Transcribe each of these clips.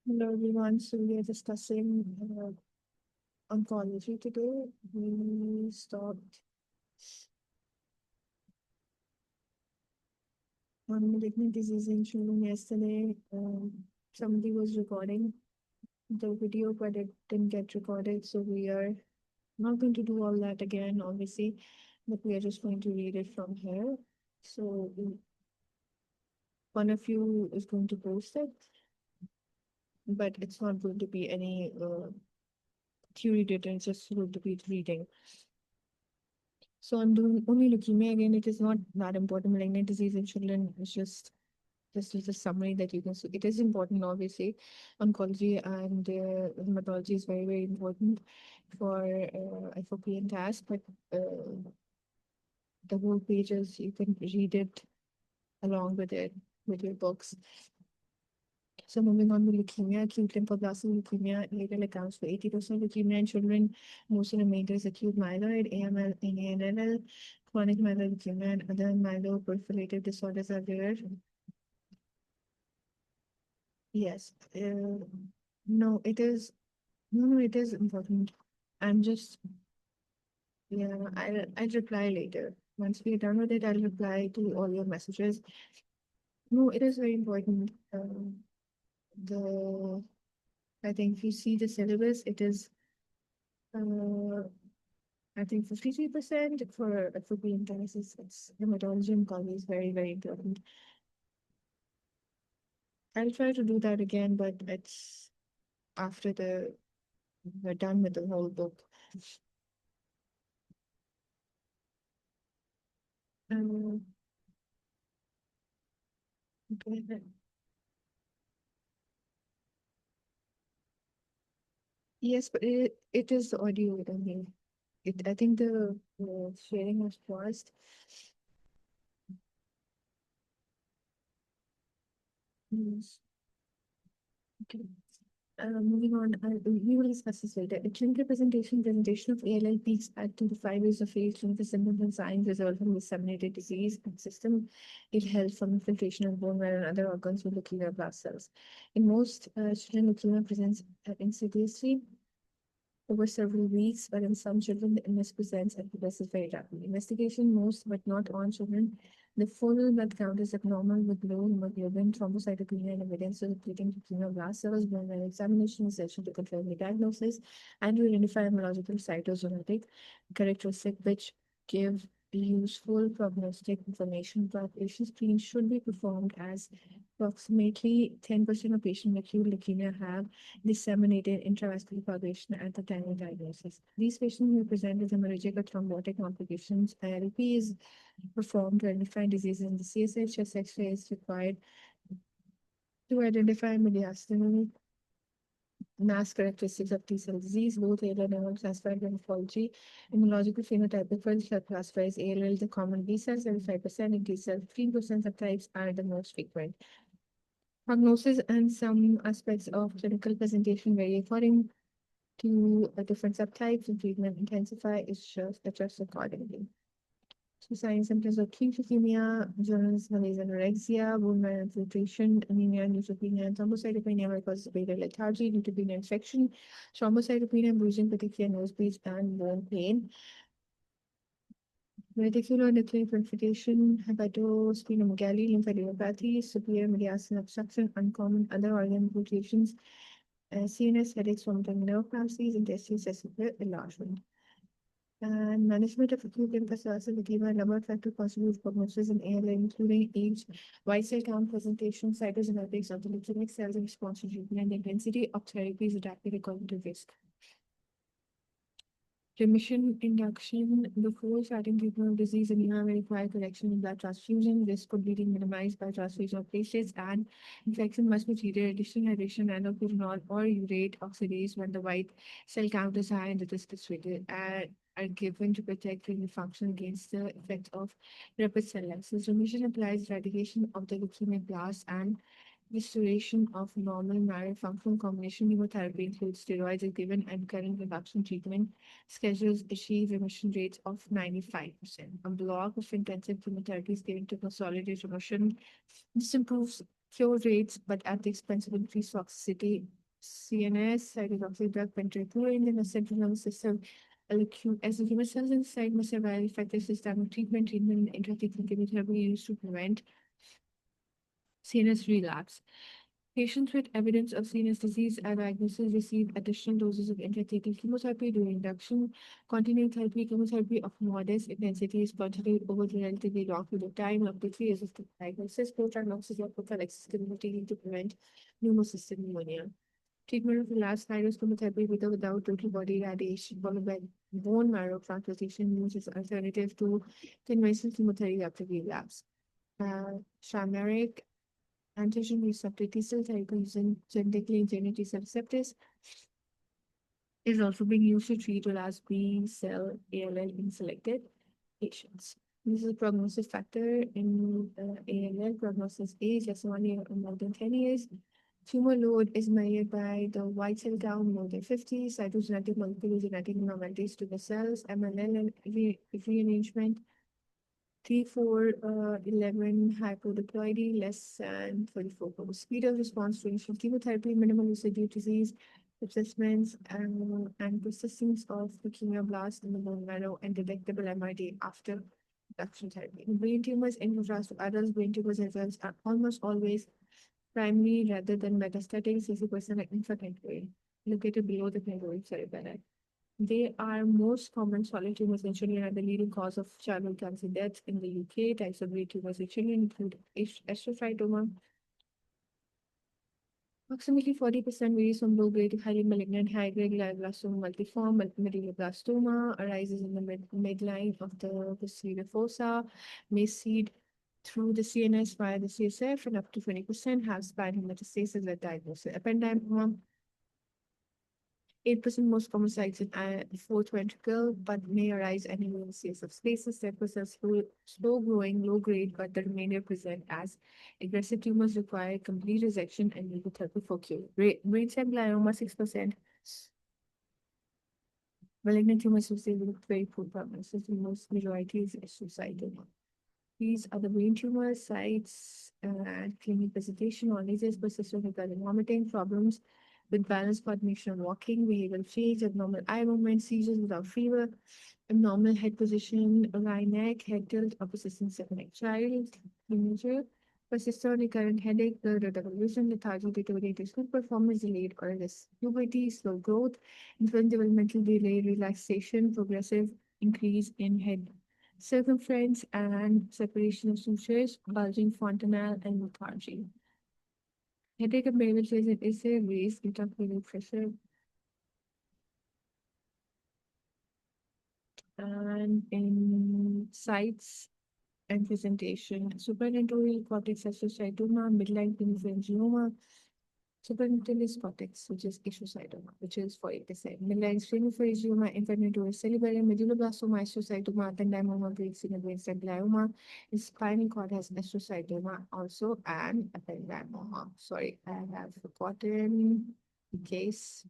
Hello everyone. So we are discussing oncology today. We stopped on malignant disease in children yesterday. Somebody was recording the video, but it didn't get recorded. So we are not going to do all that again, obviously, but we are just going to read it from here. So one of you is going to post it, but it's not going to be any theory data. It's just going to be reading. So I'm doing only leukemia again. It is not that important. Malignant disease in children is just this is a summary that you can see. It is important, obviously. Oncology and hematology is very, very important for FOP and TAS, but the whole pages, you can read it along with it, with your books. So moving on to leukemia, acute lymphoblastic leukemia, later accounts for 80% of leukemia in children. Most of the remainder is acute myeloid, AML, and ALL. Chronic myeloid leukemia and other myeloproliferative disorders are rare. Yes. No, it is. No, it is important. I'm just, yeah, I'll reply later. Once we're done with it, I'll reply to all your messages. No, it is very important. The I think if you see the syllabus, it is I think 53% for being dialysis. It's hematology and oncology is very, very important. I'll try to do that again, but it's after we're done with the whole book. Um, okay. Yes, but it is the audio. I mean, I think the sharing was paused. Yes. Okay. Moving on, we will discuss this later. A clinical presentation of ALL peaks at 2 to 5 years of age, clinical symptoms and signs result from disseminated disease and system ill health from infiltration of bone marrow and other organs with leukemia blast cells. In most children, leukemia presents insidiously over several weeks, but in some children, the illness presents and progresses very rapidly. Investigation, most but not all children, the full blood count is abnormal with low hemoglobin, thrombocytopenia, and evidence of depleting leukemia blast cells. Bone marrow examination is essential to confirm the diagnosis and to identify immunological cytogenetic characteristics which give useful prognostic information. Population screen should be performed as approximately 10% of patients with acute leukemia have disseminated intravascular coagulation at the time of diagnosis. These patients may present with hemorrhagic or thrombotic complications. ILP is performed to identify diseases in the CSF. Chest X-ray is required to identify mediastinal mass characteristics of T cell disease. Both ALL and AML classified by morphology. Immunological phenotypic first classifies ALL the common B cells, 75%, and T cells, 15% subtypes are the most frequent. Prognosis and some aspects of clinical presentation vary according to different subtypes, and treatment intensify is just adjust accordingly. So signs and symptoms of acute leukemia, journals, malaise, anorexia, bone marrow infiltration, anemia, neutropenia, and thrombocytopenia may cause beta lethargy, neutropenia infection, thrombocytopenia, bruising, petechiae, nosebleeds, and bone pain. Reticulonuclear infiltration, hepatosplenomegaly, lymphadenopathy, severe mediastinal obstruction, uncommon other organ mutations, CNS headaches from the nerve palsies, intestinal enlargement. And management of acute lymphocytic leukemia, number of factors contribute prognosis in ALL, including age, white cell count, presentation, cytogenetics of the leukemic cells in response to treatment, and the intensity of therapy is adapted according to risk. Remission induction before starting treatment of disease anemia may require correction in blood transfusion. Risk could be minimized by transfusion of platelets, and infection must be treated additional hydration and allopurinol or urate oxidase when the white cell count is high and the risk is treated are given to protect renal function against the effect of rapid cell lysis. Remission implies eradication of the leukemic blast and restoration of normal marrow function. Combination chemotherapy includes steroids are given and current reduction treatment schedules achieve remission rates of 95%. A block of intensive chemotherapy is given to consolidate remission. This improves cure rates, but at the expense of increased toxicity CNS, cytotoxic drug penetrating in the central nervous system. As the tumor cells inside must survive effective systemic treatment, and intrathecal chemotherapy used to prevent CNS relapse. Patients with evidence of CNS disease and diagnosis receive additional doses of intrathecal chemotherapy during induction. Continuing therapy chemotherapy of modest intensity is continued over a relatively long period of time, up to 3 years after diagnosis. Prophylaxis or prophylaxis chemotherapy to prevent pneumocystic pneumonia. Treatment of relapsed high-dose chemotherapy with or without total body radiation followed by bone marrow transplantation used as alternative to conventional chemotherapy after relapse. Chimeric antigen receptor T cell therapy using genetically engineered T cell receptors is also being used to treat relapsed B cell ALL in selected patients. This is a prognosis factor in ALL. Prognosis age less than 1 year or more than 10 years. Tumor load is measured by the white cell count more than 50, cytogenetic molecular genetic abnormalities to the cells, MLL and rearrangement. 3, 4, 11 hypodiploidy less than 34 hours. Speed of response to initial chemotherapy, minimal residue disease, assessments, and persistence of leukemia blast in the bone marrow, and detectable MRD after induction therapy. In brain tumors, in contrast to adults, brain tumors results are almost always primary rather than metastatic, 60% are infantile, located below the clinical cerebellum. They are most common solid tumors in children and the leading cause of childhood cancer deaths in the UK. Types of brain tumors in children include astrocytoma. Approximately 40% varies from low-grade to highly malignant, high-grade glioblastoma multiforme. Medulloblastoma arises in the midline of the posterior fossa, may seed through the CNS via the CSF, and up to 20% have spinal metastasis at diagnosis. Ependymoma, 8% most common sites in the fourth ventricle, but may arise anywhere in CSF spaces. 10% slow growing, low grade, but the remainder present as aggressive tumors require complete resection and radiotherapy for cure. Brain stem glioma, 6%. Malignant tumors associated with very poor prognosis. The most majority is astrocytoma. These are the brain tumor sites and clinic presentation. Knowledge persistent recurrent vomiting, problems with balance, coordination, and walking, behavioral change, abnormal eye movement, seizures without fever, abnormal head position, wry neck, head tilt, or persistent second child, teenager, persistent recurrent headache, blurred or double vision, lethargy, deteriorated sleep performance, delayed or less puberty, slow growth, infant developmental delay, relaxation, progressive increase in head circumference and separation of sutures, bulging fontanelle, and lethargy. Headache and behavior is a raised intracranial pressure and in sites and presentation. Supratentorial cortex astrocytoma, midline phalangioma, supratentorial cortex, which is astrocytoma, which is 40%. Midline phalangioma, infantile cerebellum, medulloblastoma, astrocytoma, ependymoma, brainstem glioma. The spinal cord has astrocytoma also, and ependymoma. Sorry, I have forgotten the case.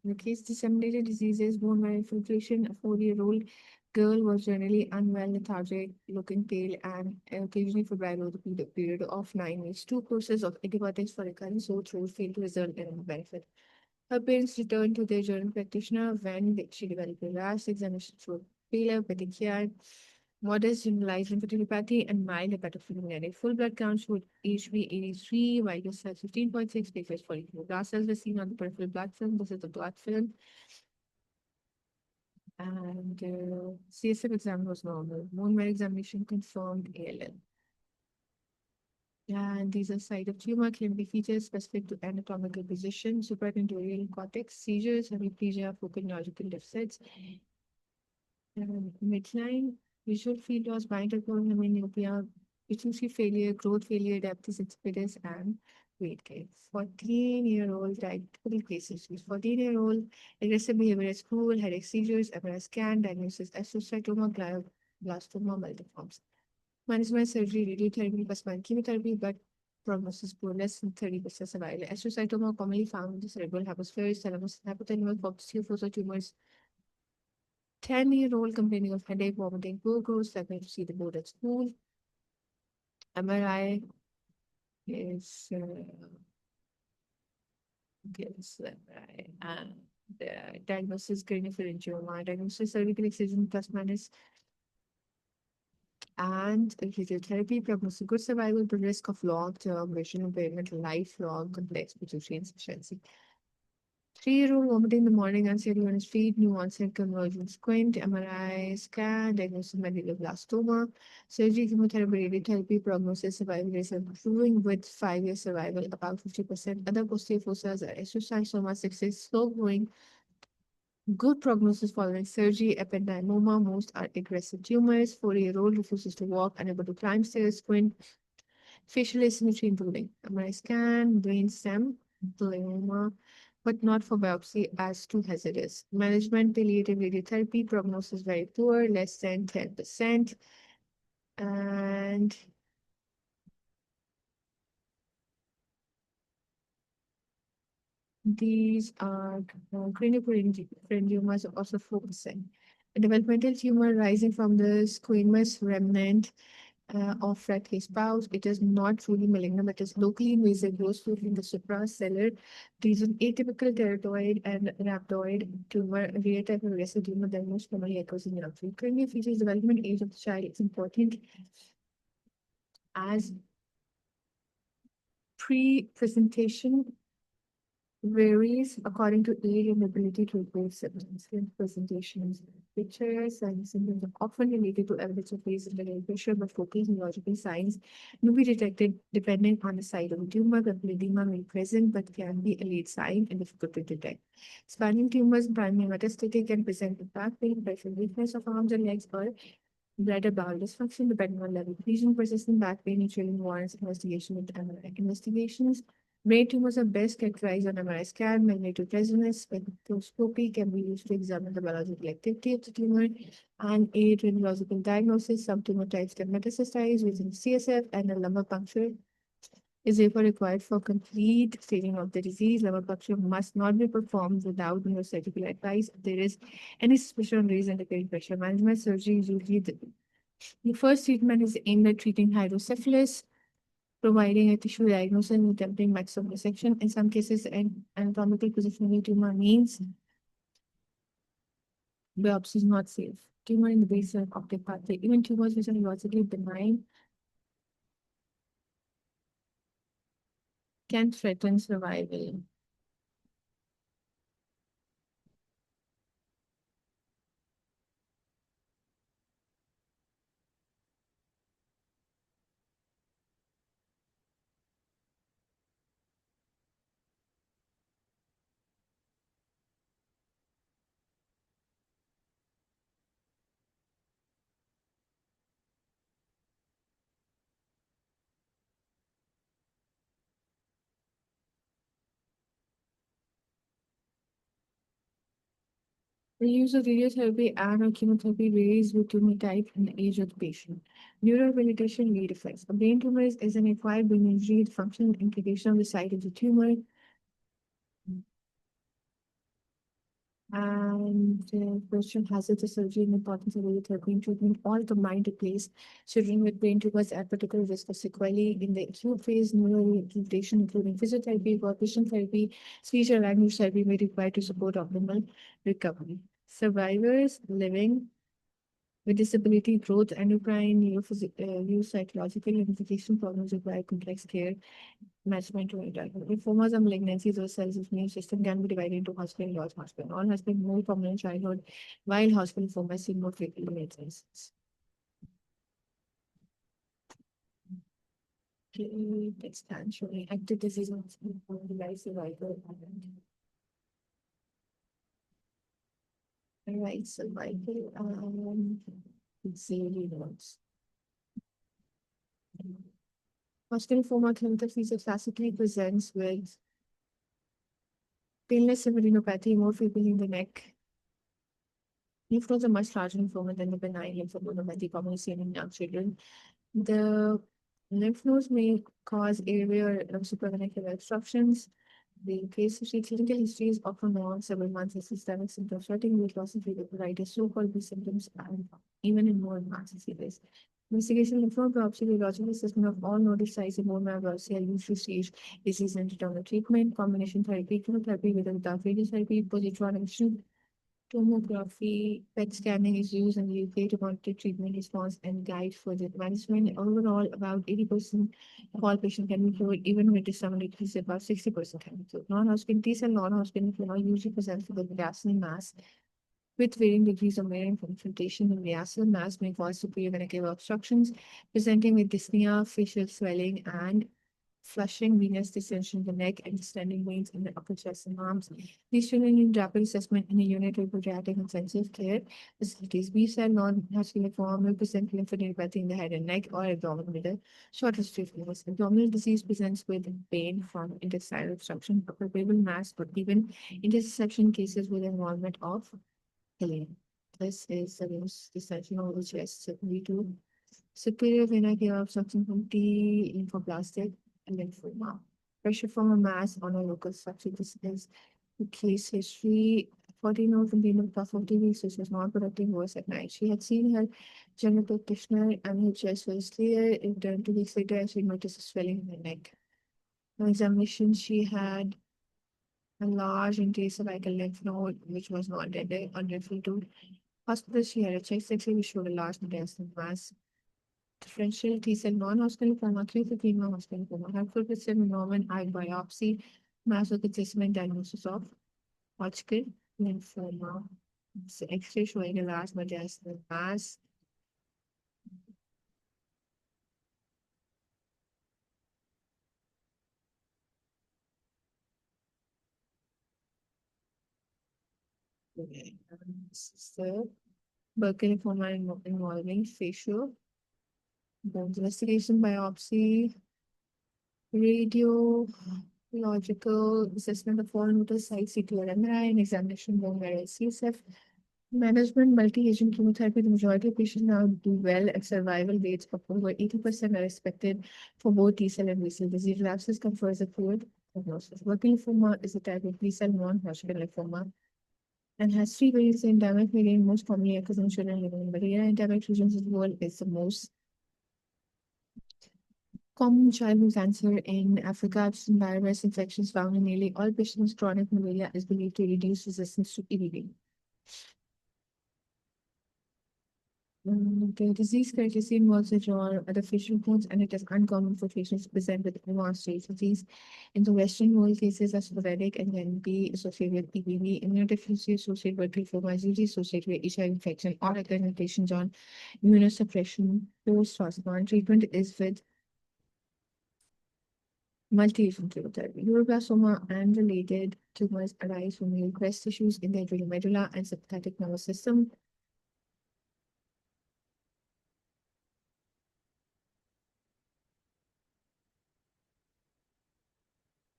In the case disseminated diseases, bone marrow infiltration, a 4-year-old girl was generally unwell, lethargic, looking pale, and occasionally febrile over the period of 9 weeks. 2 courses of antibiotics for recurrent sore throat failed to result in any benefit. Her parents returned to their general practitioner when she developed a rash, examination throat failure, petechia, modest generalized lymphadenopathy, and mild hepatophilia. Full blood count showed HB83, white cells 15.6, platelets 42. Glass cells were seen on the peripheral blood film. This is the blood film. And CSF exam was normal. Bone marrow examination confirmed ALL. And these are site of tumor, clinical features specific to anatomical position, supratentorial cortex, seizures, hemiplegia, focal neurological deficits. Midline, visual field loss, binocular myopia, efficiency failure, growth failure, depth insipidus, and weight gain. 14-year-old typical cases. 14-year-old aggressive behavior at school, headache, seizures, MRI scan, diagnosis astrocytoma, glioblastoma, multiformes. Management surgery, radiotherapy, plus chemotherapy, but prognosis poor, less than 30% survival. Astrocytoma commonly found in the cerebral hemisphere, thalamus, hypothalamus, corpuscular tumors. 10-year-old complaining of headache, vomiting, poor growth, likely to see the board at school. MRI is Okay, so right. And the diagnosis craniopharyngioma, diagnosis cervical excision plus minus, and radiotherapy, prognosis good survival, but risk of long-term vision impairment, lifelong complex pituitary insufficiency. 3-year-old vomiting in the morning, unsteady on his feet, new onset convergent squint, MRI scan, diagnosis medulloblastoma, surgery, chemotherapy, radiotherapy, prognosis, survival rates are improving with 5-year survival, about 50%. Other posterior fossils are astrocytoma, 6 slow growing, good prognosis following surgery, ependymoma, most are aggressive tumors, 4-year-old refuses to walk, unable to climb stairs, squint, facial asymmetry improving. MRI scan, brain stem, glioma, but not for biopsy as too hazardous. Management, palliative radiotherapy, prognosis very poor, less than 10%. And these are craniopharyngioma also 4%. A developmental tumor rising from the squamous remnant of flat spouse. It is not truly malignant, but is locally invasive, grows in the suprasellar region, atypical teratoid and rhabdoid tumor, rare type of aggressive tumor that most commonly occurs in young children. Currently, features development age of the child is important as pre-presentation varies according to age and ability to report symptoms. In presentations, pictures and symptoms are often related to evidence of raised blood pressure, but focal neurological signs may be detected depending on the site of the tumor. The edema may be present, but can be a late sign and difficult to detect. Spanning tumors, primary metastatic, can present with back pain, pressure, weakness of arms and legs, or bladder bowel dysfunction, depending on level of lesion, persistent back pain, and chilling warrants investigation with MRI. Investigations. Brain tumors are best characterized on MRI scan. Magnetic resonance spectroscopy can be used to examine the biological activity of the tumor and aid radiological diagnosis. Some tumor types can metastasize within CSF, and a lumbar puncture is therefore required for complete staging of the disease. Lumbar puncture must not be performed without neurosurgical advice. If there is any suspicion of raised undercarriage pressure management, surgery is usually the first treatment is aimed at treating hydrocephalus, providing a tissue diagnosis and attempting maximum resection. In some cases, an anatomical positioning of the tumor means biopsy is not safe. Tumor in the base of optic pathway. Even tumors which are logically benign can threaten survival. The use of radiotherapy and or chemotherapy varies with tumor type and the age of the patient. Neurorehabilitation lead effects. A brain tumor is an acquired brain injury, the functional implication of the site of the tumor. And the question hazards of surgery and importance of radiotherapy and treatment all combined to place children with brain tumors at particular risk of sequelae in the acute phase. Neurorehabilitation, including physiotherapy, cognition therapy, speech and language therapy, may require to support optimal recovery. Survivors living with disability, growth, endocrine, neuropsychological implication problems require complex care management to identify. Lymphomas are malignancies or cells of immune system can be divided into Hodgkin and large Hodgkin. All has been more common in childhood, while Hodgkin lymphoma is seen more frequently in adolescence. Okay, text stand showing active disease of device survival. Right, survival. Let's see notes. Hodgkin lymphoma clinical feature classically presents with painless lymphadenopathy more frequently in the neck. Lymph nodes are much larger lymphoma than the benign lymphadenopathy commonly seen in young children. The lymph nodes may cause airway or supraventricular obstructions. The case history, clinical history is often known several months as systemic symptoms, starting with loss of pruritus, so-called these symptoms, and even in more advanced diseases. Investigation lymph node biopsy, radiological assessment of all nodal sites in bone marrow biopsy are used to stage disease and determine treatment, combination therapy, chemotherapy with or without radiotherapy, positron emission tomography, PET scanning is used in the UK to monitor treatment response and guide further management. Overall, about 80% of all patients can be cured, even with disseminated about 60% can be cured. Non-Hodgkin T cell, non-Hodgkin lymphoma usually presents with a mediastinal mass with varying degrees of mirror infiltration. The mediastinal mass may cause superior vena obstructions, presenting with dyspnea, facial swelling, and flushing venous distension in the neck and distending veins in the upper chest and arms. These children need rapid assessment in a unit with pediatric intensive care facilities. B cell non-Hodgkin lymphoma may present lymphadenopathy in the head and neck or abdomen with a short history of illness. Abdominal disease presents with pain from intestinal obstruction, a palpable mass, or even intersection cases with involvement of ileum. This is the most essential of the chest, secondary to superior vena cava obstruction from T lymphoblastic lymphoma. Pressure from a mass on a local structure. This is the case history. 14-year-old contained of 40 weeks, which was not productive, worse at night. She had seen her general practitioner and her chest was clear. It returned 2 weeks later, she noticed a swelling in her neck. On examination, she had a large cervical lymph node, which was not dead, unreferred to. Hospital, she had a chest X-ray, which showed a large mediastinal mass. Differential T cell non-Hodgkin lymphoma, 315 non-Hodgkin lymphoma, helpful with Norman eye biopsy, mass assessment diagnosis of Hodgkin lymphoma. So X-ray showing a large mediastinal mass. This is the Burkitt lymphoma involving facial bone investigation, biopsy, radiological assessment of all nodal sites, CT or MRI, and examination bone marrow CSF. Management, multi-agent chemotherapy. The majority of patients now do well, and survival rates of over 80% are expected for both T cell and B cell disease. Relapses confers a poor prognosis. Burkitt lymphoma is a type of B cell non-Hodgkin lymphoma and has three variants. The endemic variant most commonly occurs in children living in malaria endemic regions of the world is the most common childhood cancer in Africa. Virus infections found in nearly all patients with chronic malaria is believed to reduce resistance to EBV. The disease characteristic involves a draw other facial bones, and it is uncommon for patients to present with advanced stage disease. In the Western world, cases are sporadic and can be associated with EBV. Immunodeficiency associated with lymphoma is usually associated with HIV infection or other mutations on immunosuppression post-transplant. Treatment is with multi-agent chemotherapy. Neuroblastoma and related tumors arise from new breast tissues in the adrenal medulla and sympathetic nervous system.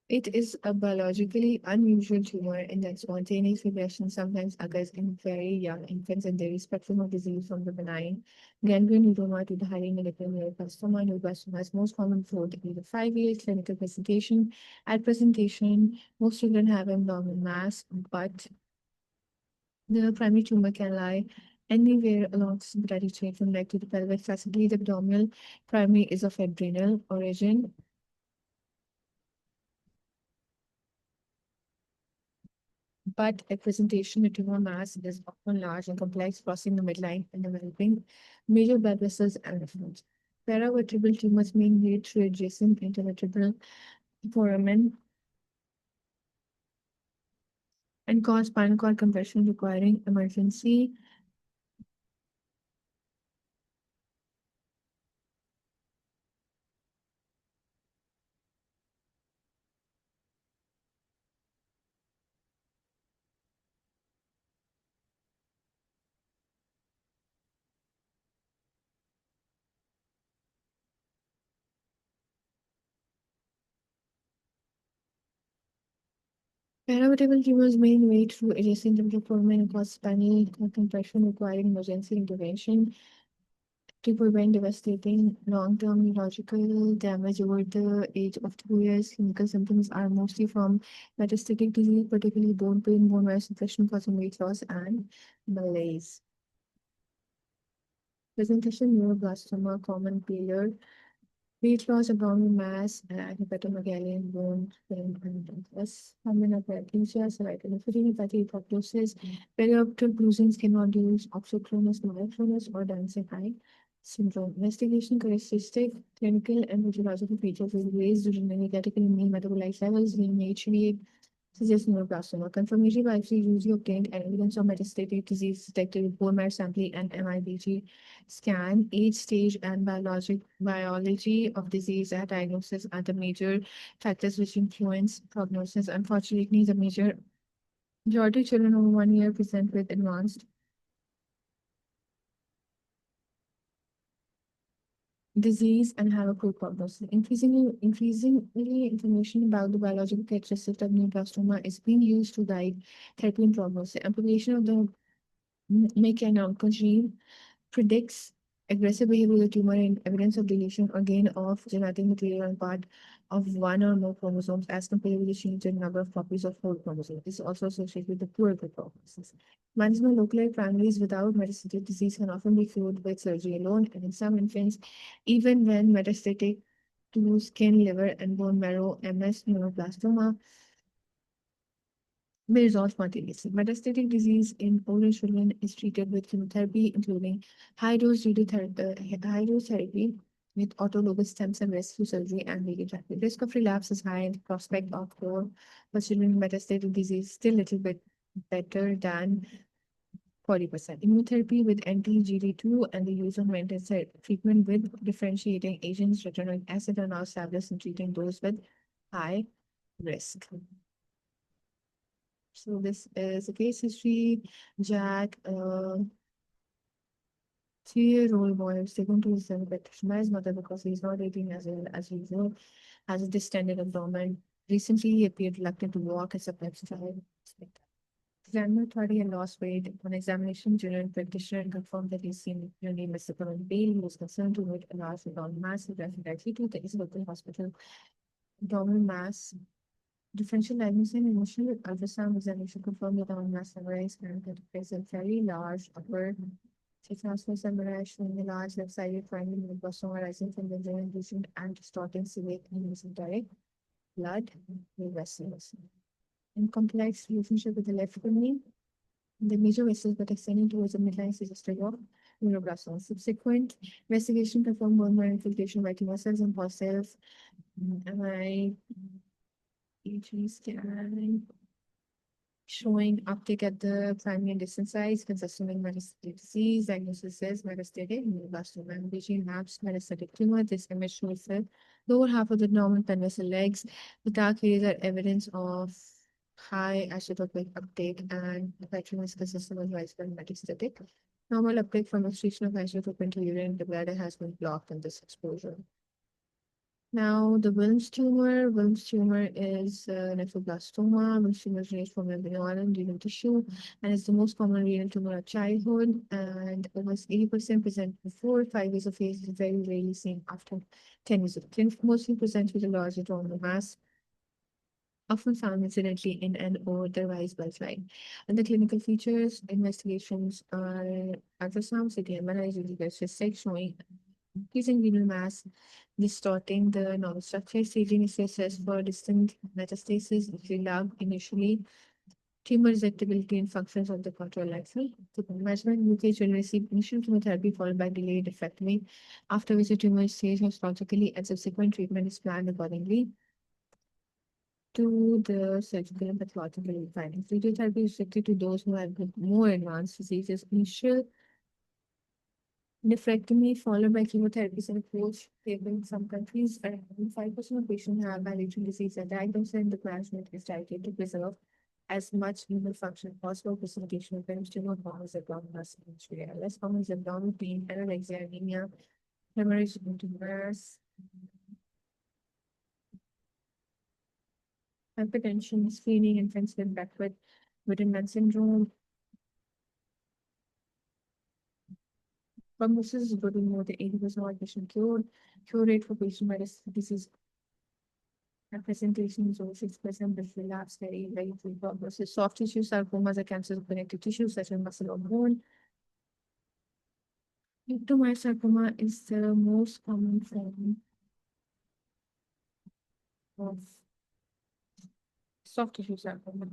It is a biologically unusual tumor in that spontaneous regression sometimes occurs in very young infants, and there is spectrum of disease from the benign gangrene neuroma to the highly malignant neuroblastoma. Neuroblastoma is most common for the age of 5 years. Clinical presentation. At presentation, most children have abdominal mass, but the primary tumor can lie anywhere along the sympathetic chain from neck to the pelvis. Classically, the abdominal primary is of adrenal origin. But at presentation, the tumor mass is often large and complex, crossing the midline and developing major blood vessels and lymph nodes. Paravertebral tumors may lead to adjacent intervertebral foramen and cause spinal cord compression requiring emergency paravertebral tumors may invade through adjacent vertebral foramen and cause spinal cord compression requiring emergency intervention to prevent devastating long-term neurological damage over the age of 2 years. Clinical symptoms are mostly from metastatic disease, particularly bone pain, bone marrow suppression causing weight loss, and malaise. Presentation: neuroblastoma, common failure, weight loss, abdominal mass, hepatomegaly, bone pain, and less common aplasia, cervical nephropathy, proptosis, periorbital bruising, skin nodules, oxyclonus, myoclonus, or dancing eye syndrome. Investigation characteristic: clinical and physiological features is raised urinary category mean metabolite levels, mean HbA suggest neuroblastoma. Confirmatory biopsy usually obtained and evidence of metastatic disease detected with bone marrow sampling and MIBG scan. Age, stage, and biology of disease and diagnosis are the major factors which influence prognosis. Unfortunately, the majority of children over 1 year present with advanced disease and have a poor prognosis. Increasingly, information about the biological characteristics of neuroblastoma is being used to guide therapy and prognosis. Amplification of the McKenna gene predicts aggressive behavior of the tumor and evidence of deletion or gain of genetic material on part of one or more chromosomes as compared with the change in number of copies of whole chromosomes. This is also associated with the poor prognosis. Management of localized families without metastatic disease can often be cured with surgery alone, and in some infants, even when metastatic to skin, liver, and bone marrow, MS, neuroblastoma may resolve spontaneously. Metastatic disease in older children is treated with chemotherapy, including high-dose therapy with autologous stem cell rescue surgery and radiotherapy. Risk of relapse is high, and the prospect of cure for children with metastatic disease is still a little bit better than 40%. Immunotherapy with anti-GD2 and the use of maintenance treatment with differentiating agents, retinoic acid, are now established in treating those with high risk. So this is a case history. Jack, 3-year-old boy, is taken to his pediatrician by his mother because he's not eating as well as usual, has a distended abdomen. Recently, he appeared reluctant to walk as a pep child. Grandma thought he had lost weight. On examination, general practitioner confirmed that he's seen urinary miscellaneous pain. He was concerned to note a large abdominal mass. He directly to the East Local Hospital. Abdominal mass. Differential diagnosis and emotional ultrasound examination confirmed that abdominal mass MRI and that it is a very large upper transverse MRI showing a large left-sided triangle neuroblastoma arising from the joint lesion and distorting celiac and mesenteric blood vessels. In complex relationship with the left kidney, the major vessels but extending towards the midline suggested of neuroblastoma. Subsequent investigation confirmed bone marrow infiltration by tumor cells and pus cells. MRI EG scan showing uptake at the primary and distant sites consistent with metastatic disease. Diagnosis says metastatic neuroblastoma. MBG maps metastatic tumor. This image shows the lower half of the abdomen, vessel legs. The dark areas are evidence of high isotopic uptake, and the pattern is consistent with widespread metastatic. Normal uptake from excretion of isotope into urine. The bladder has been blocked in this exposure. Now, the Wilms tumor is nephroblastoma. Wilms tumor originates from a benign renal tissue and is the most common renal tumor of childhood. And almost 80% present before 5 years of age. Is very rarely seen after 10 years of age. Mostly presents with a large abdominal mass, often found incidentally in an or otherwise bloodline. And the clinical features, investigations are ultrasound, CT, MRI, cystic showing increasing renal mass, distorting the normal structure. Staging is assessed for distant metastasis, lab initially, tumor resectability and functions of the control axle. The measurement UK children receive initial chemotherapy followed by delayed effectomy, after which the tumor is staged histologically and subsequent treatment is planned accordingly to the surgical and pathological findings. Radiotherapy is restricted to those who have more advanced diseases. Initial nephrectomy followed by chemotherapy is an approach taken in some countries. Around 5% of patients have bilateral disease and diagnosis, and the management is directed to preserve as much renal function as possible. Presentation of still common as abdominal mass injury. Less common is abdominal pain, anorexia, anemia, hemorrhage into mass, hypertension, screening, infants with backward Wiedemann syndrome. Prognosis is good in more than 80% of patient cured. Cure rate for patient metastatic disease and presentation is over 6%, but relapse very poor prognosis. Soft tissue sarcomas are cancers of connective tissue such as muscle or bone. Ectomyosarcoma is the most common form of soft tissue sarcoma.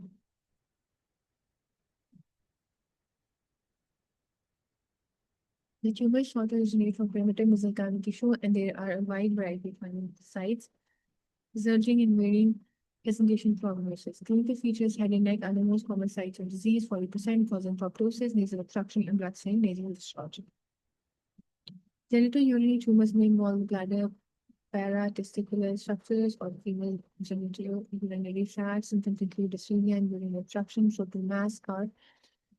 The tumors not originate from primitive mesenchymal tissue, and there are a wide variety of finding sites, resulting in varying presentation prognosis. Clinical features: head and neck are the most common sites of disease, 40%, causing proptosis, nasal obstruction, and blood stain, nasal discharge. Genitourinary tumors may involve bladder, paratesticular structures, or female genital urinary tract. Symptoms include dyspnea and urinary obstruction, total mass, scar,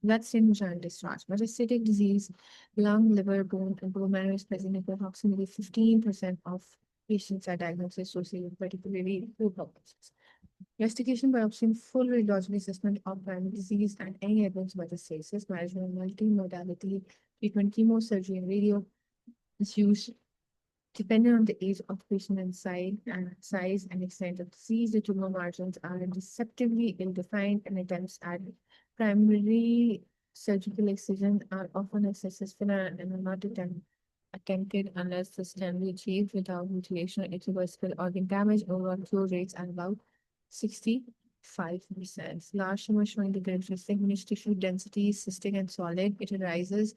blood stain, vaginal discharge. Metastatic disease, lung, liver, bone, and bone marrow is present in approximately 15% of patients are diagnosed associated with particularly poor prognosis. Investigation, biopsy, and full radiological assessment of primary disease and any evidence of metastasis, management, multi-modality treatment, chemo, surgery, and radio is used depending on the age of the patient and size and extent of disease. The tumor margins are deceptively ill-defined, and attempts at primary surgical excision are often successful and are not attempted unless this can be achieved without mutilation or irreversible organ damage. Overall cure rates are about 65%. Large tumor showing the characteristic niche tissue density, cystic and solid. It arises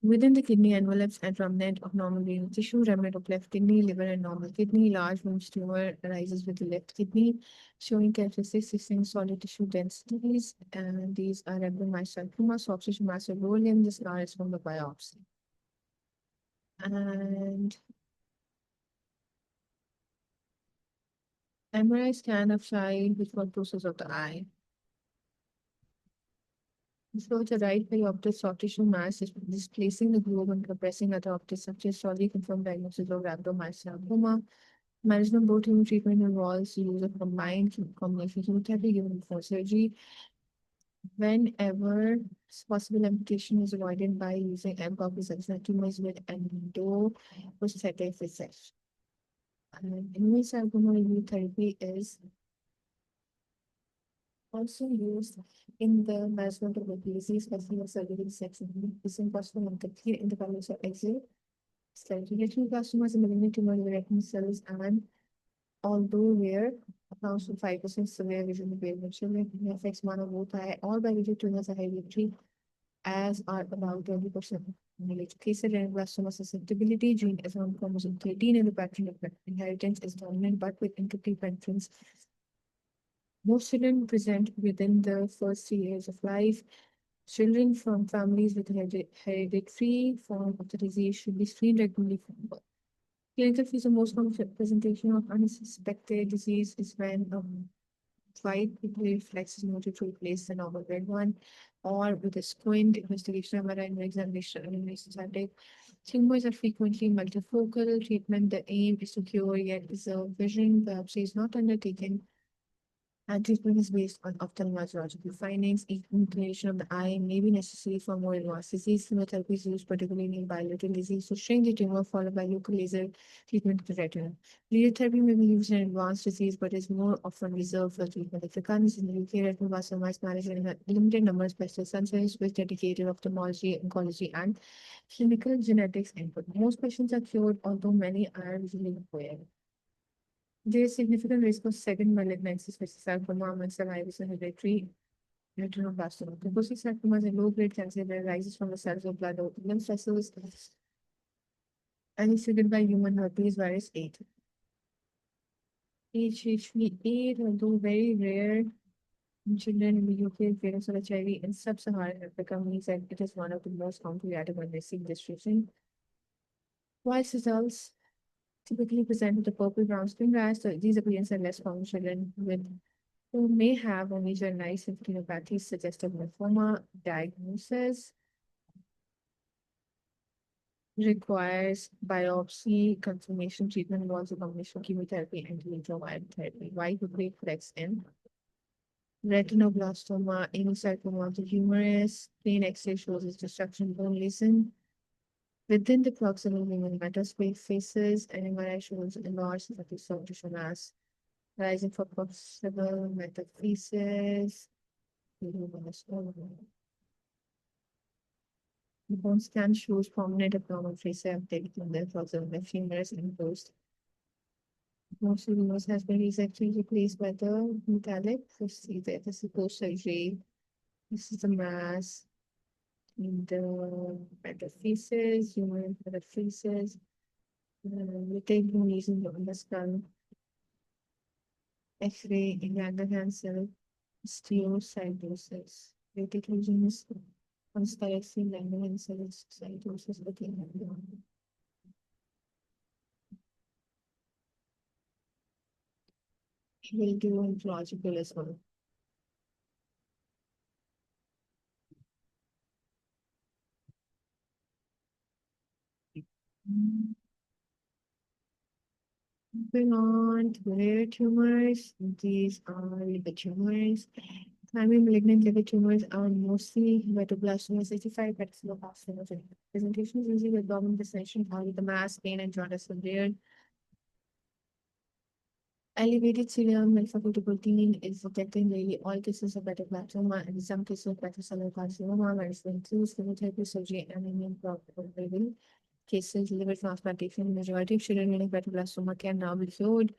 within the kidney envelopes and remnant of normal renal tissue, remnant of left kidney, liver, and normal kidney. Large wound tumor arises with the left kidney, showing characteristics cystic solid tissue densities. And these are rhabdomyosarcoma, soft tissue mass of volume. The scar is from the biopsy. And MRI scan of child with proptosis of the eye. So the right perioptic soft tissue mass is displacing the globe and compressing other optic structures, solely confirmed diagnosis of rhabdomyosarcoma. Management both human treatment involves use of combined combination chemotherapy given before surgery. Whenever possible, amputation is avoided by using M-copy tumors with endoprosthetic resection. Immunosarcoma immunotherapy is also used in the management of obesity, especially of surgical section. This is impossible and complete in the presence of exit. Retinoblastoma is a malignant tumor of the retinal cells, and although rare, accounts for 5% severe vision impairment. Children affects one or both eye. All biological tumors are hereditary, as are about 20% related cases. Retinoblastoma susceptibility gene is on chromosome 13, and the pattern of inheritance is dominant but with incomplete penetrance. Most children present within the first 3 years of life. Children from families with hereditary form of the disease should be screened regularly for birth. Clinical feature: most common presentation of unsuspected disease is when a white pupillary reflex is noted to replace the normal red one, or with a squint. Investigation of MRI and examination of static. Tumors are frequently multifocal. Treatment: the aim is to cure yet preserve vision. Biopsy is not undertaken, and treatment is based on ophthalmological findings. Inclination of the eye may be necessary for more advanced disease. Chemotherapy is used particularly in bilateral disease to shrink the tumor, followed by local laser treatment of the retina. Radiotherapy may be used in advanced disease, but is more often reserved for treatment of recurrence. In the UK, retinoblastoma is managed in a limited number of specialist centers with dedicated ophthalmology, oncology, and clinical genetics input. Most patients are cured, although many are usually rare. There is significant risk of second malignancy, such as sarcoma among survivors of hereditary retinoblastoma. Composite sarcoma is a low-grade cancer that arises from the cells of blood or lymph vessels and is triggered by human herpes virus 8. HHV8, although very rare in children in the UK, parents of HIV in sub-Saharan Africa, means that it is one of the most common pediatric aggressive distribution. Whilst results typically present with a purple-brown skin rash, so these appearances are less common in children who may have only generalized lymphadenopathy suggestive lymphoma. Diagnosis requires biopsy, confirmation. Treatment involves a combination of chemotherapy and antiretroviral therapy. White pupillary reflex in retinoblastoma, amosarcoma of the humerus. Plain X-ray shows its destruction, bone lesion within the proximal lumen metastasis, and MRI shows enlarged soft tissue mass rising for proximal metaphysis. The bone scan shows prominent abdominal tracer uptake in the frozen the femurs and post. Most of the nose has been recently replaced by the metallic. See that this is post surgery. This is the mass in the metaphysis, human metaphysis. We take the lesion on the skull. X-ray in the cancer, osteocytosis. Radic lesion is on skull X-ray, and cytosis looking at the will do ontological as well. Moving on to rare tumors, these are liver tumors. Primary malignant liver tumors are mostly hematoblastoma 65 carcinoma. Presentation is usually with abdominal dissection, with the mass, pain, and jaundice are rare. Elevated serum alpha-fetoprotein is detected in nearly all cases of hepatoblastoma and in some cases of hepatocellular carcinoma, where it includes chemotherapy, surgery, and immune probable cases, liver transplantation. The majority of children with hepatoblastoma can now be cured.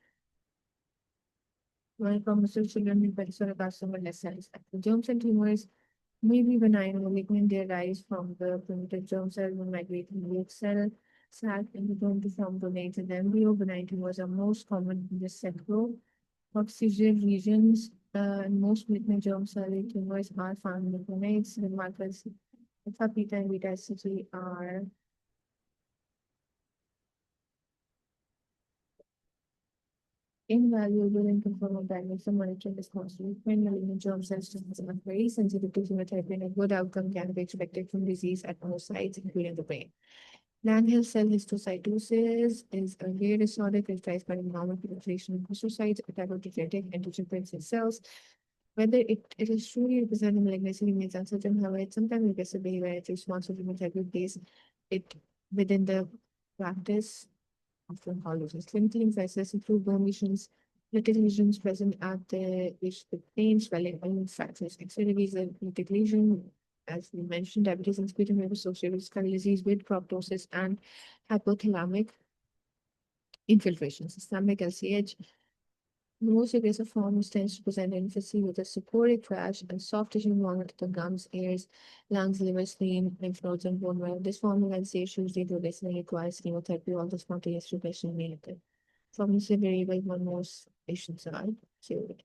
While promising children with hepatocellular carcinoma less satisfactory. Germs and tumors may be benign or malignant. They arise from the primitive germ cell when migrating the yolk cell sac and begin to form donates in the embryo. Benign tumors are most common in the sacral oxygen regions. And most malignant germ cell tumors are found in the donates. The markers alpha, beta, and beta SCG are invaluable in confirming diagnosis and monitoring response to treatment. Malignant germ cells are very sensitive to chemotherapy, and a good outcome can be expected from disease at most sites, including the brain. Langerhans cell histocytosis is a rare disorder characterized by the normal proliferation of histiocytes, hepatogenetic antigen cells. Whether it is truly representing malignancy remains uncertain. However, it sometimes aggressive behavior and its response to chemotherapy plays it within the practice of oncologists. Clinical emphasis include bone lesions, little lesions present at the which the pain, swelling, and fractures. X-ray reveals a lytic lesion, as we mentioned, diabetes and sputum may be associated with skull disease with proptosis and hypothalamic infiltration. Systemic LCH. The most aggressive form tends to present in infancy with a supported crash and soft tissue involvement of the gums, ears, lungs, liver, spleen, lymph nodes, and bone marrow. This form of LCH usually progressively requires chemotherapy, although spontaneous regression may occur. From this variable, when most patients are cured.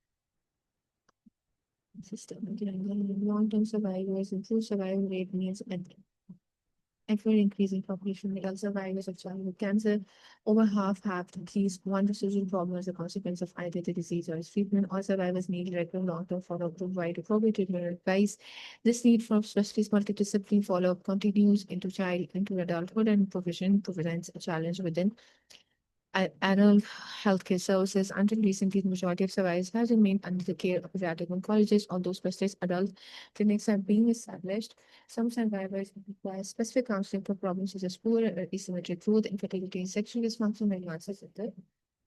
Systemic long-term survivors, improved survival rate means ever increasing population medical survivors of childhood cancer. Over half have at least one residual problem as a consequence of either the disease or its treatment. All survivors need regular long-term follow-up to provide appropriate treatment advice. This need for specialist multidisciplinary follow-up continues into adulthood, and provision presents a challenge within adult healthcare services. Until recently, the majority of survivors has remained under the care of pediatric oncologists, although specialist adult clinics are being established. Some survivors require specific counseling for problems such as poor or asymmetric growth, infertility, sexual dysfunction, and advances in the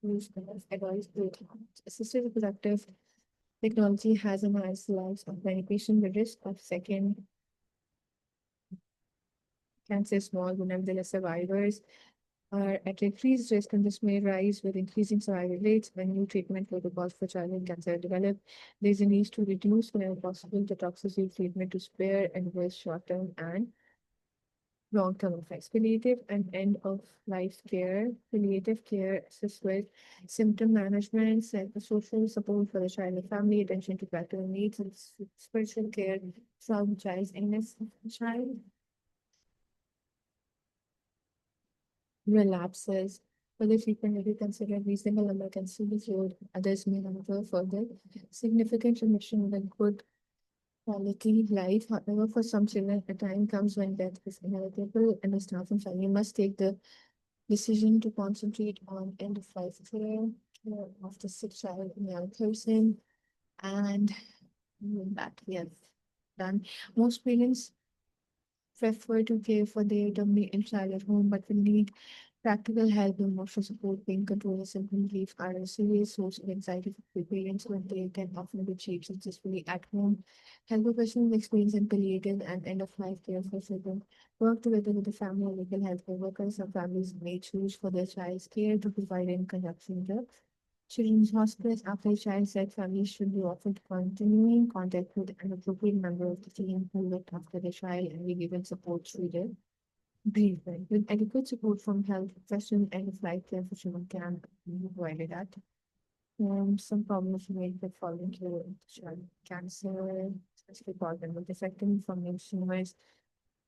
use of adult growth hormones. Assisted reproductive technology has enhanced the lives of many patients. The risk of second cancer is small, but nevertheless, survivors are at increased risk, and this may rise with increasing survival rates when new treatment protocols for childhood cancer are developed. There is a need to reduce whenever possible the toxicity of treatment to spare and both short-term and long-term effects. Palliative and end-of-life care. Palliative care assists with symptom management, psychosocial support for the child and family, attention to practical needs, and spiritual care from the child's illness of the child. Relapses. Further treatment may be considered reasonable number can still be cured. Others may undergo further significant remission with good quality life. However, for some children, a time comes when death is inevitable, and the staff and family must take the decision to concentrate on end-of-life care of the sick child and young person. And with that, we have done. Most parents prefer to care for their terminally ill child at home, but will need Practical help, emotional support, pain control, and symptom relief are a serious source of anxiety for parents when they can often be achieved successfully at home. Help professionals with experience in palliative and end-of-life care for children work together with the family and local healthcare workers. Some families may choose for their child's care to provide in conjunction with children's hospice. After a child said, families should be offered continuing contact with an appropriate member of the team who looked after the child and be given support through their bereavement. With adequate support from health professionals and a flight care professional can be provided at. Some problems made with following care child cancer, specific organ with affecting information was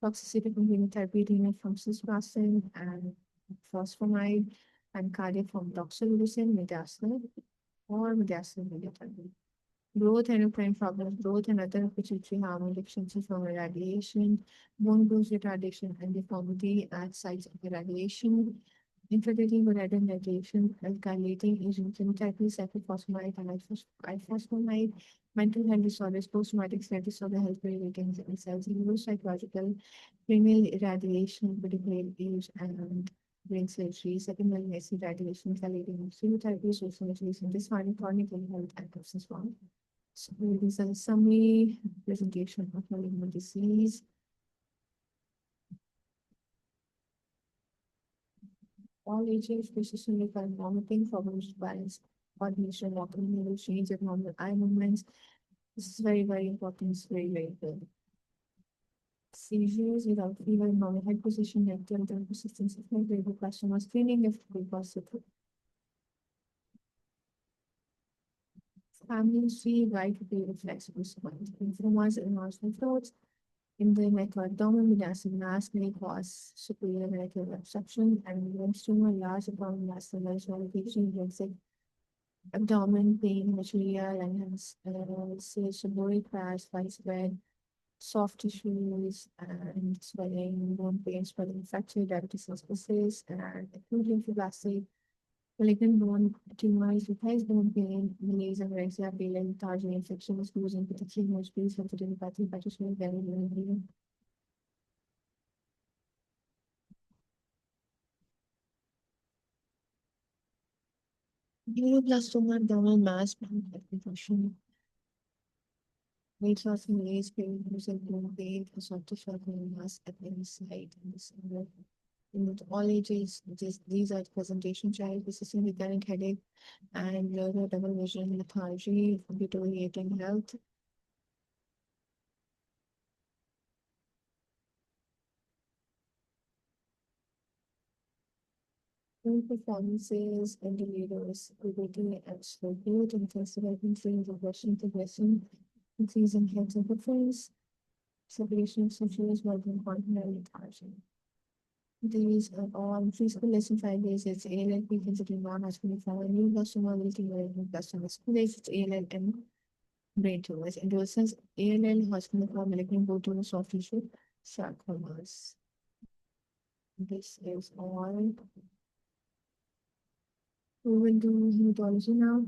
toxicity from chemotherapy, renal from cisplatin and phosphamide, and cardiac from doxorubicin, midazolam, or midazolam radiotherapy. Growth and endocrine problems, growth and other pituitary hormone deficiency from irradiation, bone growth retardation, and deformity at sites of irradiation, infertility with radiation, alkylating agents, chemotherapy, cyclophosphamide, and ifosfamide, mental health disorders, post-traumatic stress disorder, health ratings, and cells, neuropsychological, cranial irradiation, particularly age and brain surgery, secondary malignancy radiation, chelating, chemotherapy, social isolation, dysphonic, chronic ill health, and absence form. So these are the summary presentation of malignant disease. All ages, persistent recurrent vomiting, problems with balance, coordination, walking, needle change, abnormal eye movements. This is very, very important. It's very, very good. Seizures without fever, normal head position, neck tilt, and persistence of no variable question or screening if possible. Family see right to be flexible spine. Lymphomas and nostril throats in the neck or abdomen, mediastinal mass may cause superior molecular obstruction and lymph tumor, large abdominal mass, and visualization, abdomen pain, material, and hence seborrheic rash, widespread soft tissues and swelling, bone pain, swelling, fracture, diabetes mellitus, and acute lymphoblastic, malignant bone tumors, replace bone pain, malaise, anorexia, pain, lethargy, infections, losing particularly more space, lymphadenopathy, particularly very, very, very. Neuroblastoma, abdominal mass, function, weight loss, malaise, pain, losing bone pain, soft tissue, mass at any site in the center. In all ages, these are the presentation child, persistent recurrent headache, and lower double vision, lethargy, deteriorating health. Performances, indicators, puberty, and slow growth, intensified influence of Russian progression, increase in head circumference, separation of socials, working continental lethargy. These are all preschool less than 5 days. It's ALL, considering non-Hodgkin lymphoma, new blastoma, wilting, malignant blastoma. School age, it's ALL and brain tumors. Endorsements, ALL, Hodgkin lymphoma, malignant bone tumor, soft tissue, sarcomas. This is all. We will do hematology now.